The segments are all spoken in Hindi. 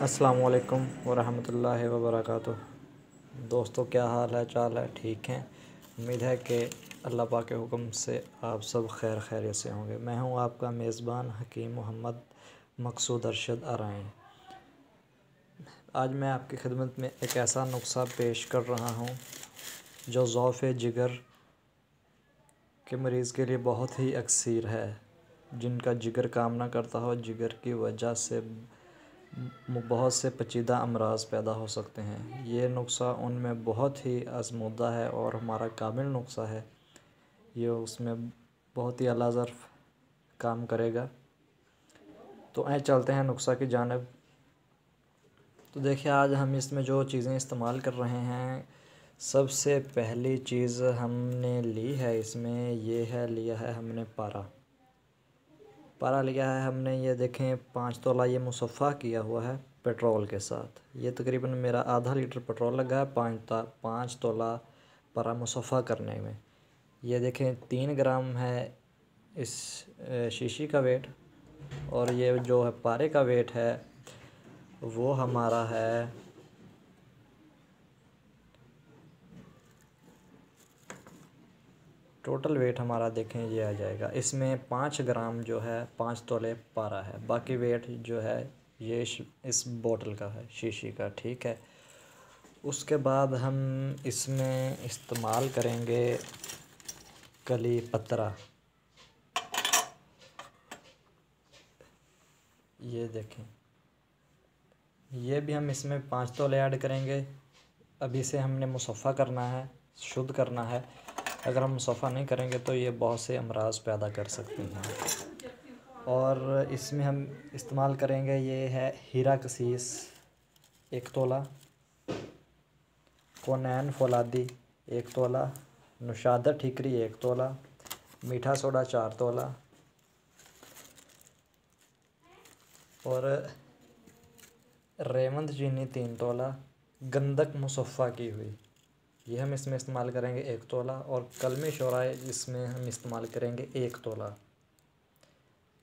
अस्सलामुअलैकुम वरहमतुल्लाहि वबरकातुह। दोस्तों, क्या हाल है, चाल है? ठीक हैं। उम्मीद है कि अल्लाह पाक के हुक्म से आप सब खैर खैरियत से होंगे। मैं हूं आपका मेज़बान हकीम मोहम्मद मकसूद अरशद आराइन। आज मैं आपकी खिदमत में एक ऐसा नुस्ख़ा पेश कर रहा हूं जो ज़ौफ़ जिगर के मरीज़ के लिए बहुत ही अक्सीर है। जिनका जिगर काम ना करता हो, जिगर की वजह से बहुत से पेचीदा अमराज़ पैदा हो सकते हैं। ये नुस्ख़ा उनमें बहुत ही आज़मूदा है और हमारा कामिल नुस्ख़ा है। ये उसमें बहुत ही आला ज़र्फ़ काम करेगा। तो आइए चलते हैं नुस्ख़ा की जानिब। तो देखिए, आज हम इसमें जो चीज़ें इस्तेमाल कर रहे हैं, सबसे पहली चीज़ हमने ली है इसमें, लिया है हमने पारा लिया है हमने। ये देखें, 5 तोला ये मुसफ़्फ़ा किया हुआ है पेट्रोल के साथ। ये तकरीबन मेरा आधा लीटर पेट्रोल लगा है 5 तोला पारा मुसफ़्फ़ा करने में। ये देखें, 3 ग्राम है इस शीशी का वेट, और ये जो है पारे का वेट है वो हमारा है 'टोटल वेट हमारा देखें ये आ जाएगा। इसमें 5 ग्राम जो है 5 तोले पारा है। बाकी वेट जो है ये इस बोतल का है, शीशी का। ठीक है। उसके बाद हम इसमें इस्तेमाल करेंगे कली पत्रा। ये देखें, ये भी हम इसमें 5 तोले ऐड करेंगे। अभी से हमने मुसफ़्फ़ा करना है, शुद्ध करना है। अगर हम मुसफ़्फ़ा नहीं करेंगे तो ये बहुत से अमराज़ पैदा कर सकती हैं। और इसमें हम इस्तेमाल करेंगे, ये है हीरा कसीस 1 तोला, कोनैन फ़ौलादी 1 तोला, नुशादा ठीकरी 1 तोला, मीठा सोडा 4 तोला और रेवंत चीनी 3 तोला, गंधक मुसफ़्फ़ा की हुई ये हम इसमें इस्तेमाल करेंगे 1 तोला, और कलमी शोरा इसमें हम इस्तेमाल करेंगे 1 तोला।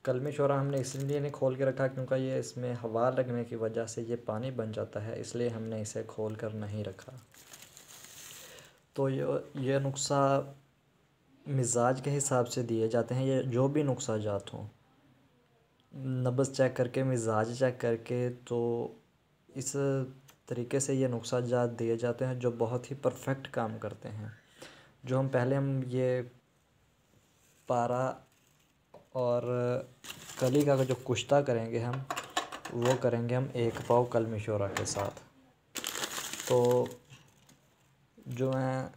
कलमी शोरा हमने इसलिए नहीं खोल के रखा क्योंकि ये इसमें हवा लगने की वजह से ये पानी बन जाता है, इसलिए हमने इसे खोल कर नहीं रखा। तो ये नुस्ख़ा मिज़ाज के हिसाब से दिए जाते हैं। ये जो भी नुस्ख़ा जात हों, नब्ज़ चेक करके, मिज़ाज चेक करके, तो इस तरीके से ये नुस्ख़ा जात दिए जाते हैं जो बहुत ही परफेक्ट काम करते हैं। जो हम ये पारा और कली का जो कुश्ता करेंगे हम, वो करेंगे हम 1 पाव कलमी शोरा के साथ। तो जो है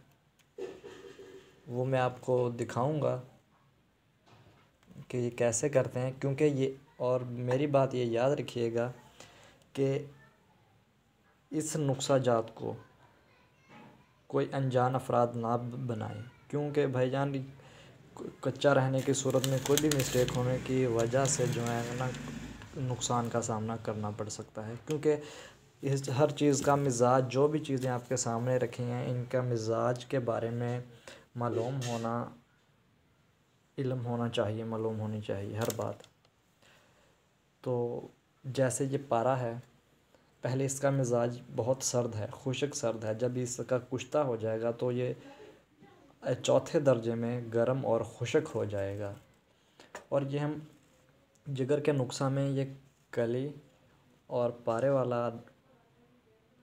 वो मैं आपको दिखाऊंगा कि ये कैसे करते हैं, क्योंकि ये, और मेरी बात ये याद रखिएगा कि इस नुस्ख़ा जात को कोई अनजान अफराद ना बनाएं, क्योंकि भाईजान कच्चा रहने की सूरत में कोई भी मिस्टेक होने की वजह से जो है ना नुकसान का सामना करना पड़ सकता है। क्योंकि इस हर चीज़ का मिज़ाज, जो भी चीज़ें आपके सामने रखी हैं, इनका मिज़ाज के बारे में मालूम होना, इल्म होना चाहिए, मालूम होनी चाहिए हर बात। तो जैसे ये पारा है, पहले इसका मिज़ाज बहुत सर्द है, खुश्क सर्द है। जब इसका कुश्ता हो जाएगा तो ये चौथे दर्जे में गर्म और खुश्क हो जाएगा। और ये हम जिगर के नुस्ख़ा में ये कली और पारे वाला,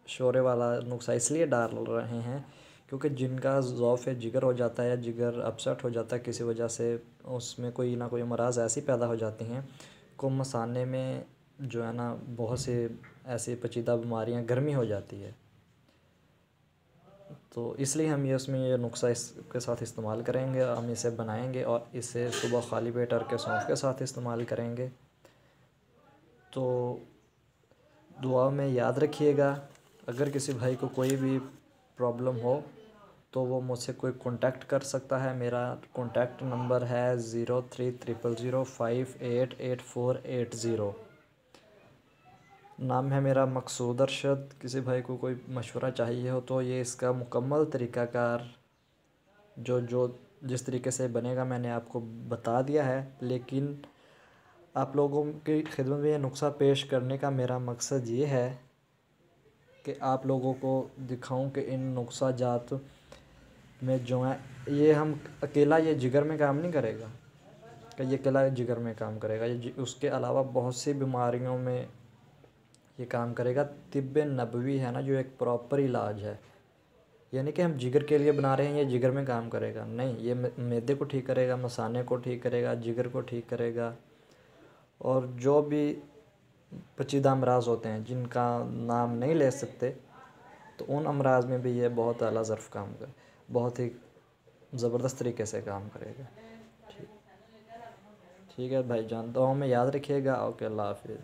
शोरे वाला नुस्ख़ा इसलिए डाल रहे हैं क्योंकि जिनका ज़ौफ़ जिगर हो जाता है या जिगर अपसेट हो जाता है किसी वजह से, उसमें कोई ना कोई अमराज़ ऐसी पैदा हो जाती हैं को मसाने में जो है ना बहुत से ऐसी पेचीदा बीमारियां, गर्मी हो जाती है। तो इसलिए हम उसमें ये नुस्ख़ा इसके साथ इस्तेमाल करेंगे। हम इसे बनाएंगे और इसे सुबह खाली पेट के सौंफ के साथ इस्तेमाल करेंगे। तो दुआ में याद रखिएगा, अगर किसी भाई को कोई भी प्रॉब्लम हो तो वो मुझसे कोई कांटेक्ट कर सकता है। मेरा कांटेक्ट नंबर है 030005888480। नाम है मेरा मकसूद अरशद। किसी भाई को कोई मशवरा चाहिए हो तो ये इसका मुकम्मल तरीक़ाकार जो जो जिस तरीके से बनेगा मैंने आपको बता दिया है, लेकिन आप लोगों की खिदमत में ये नुस्खा पेश करने का मेरा मकसद ये है कि आप लोगों को दिखाऊं कि इन नुस्खा जात में जो है ये हम अकेला ये जिगर में काम नहीं करेगा कि ये अकेला जिगर में काम करेगा, ये उसके अलावा बहुत सी बीमारियों में ये काम करेगा। तिब्ब नबवी है ना, जो एक प्रॉपर इलाज है, यानी कि हम जिगर के लिए बना रहे हैं ये जिगर में काम करेगा नहीं, ये मैदे को ठीक करेगा, मसाने को ठीक करेगा, जिगर को ठीक करेगा। और जो भी पेचीदा अमराज होते हैं जिनका नाम नहीं ले सकते, तो उन अमराज में भी ये बहुत आला ज़र्फ़ काम कर, बहुत ही ज़बरदस्त तरीके से काम करेगा। ठीक ठीक है भाईजान, दुआओं में याद रखिएगा। ओके, अल्लाह हाफिज़।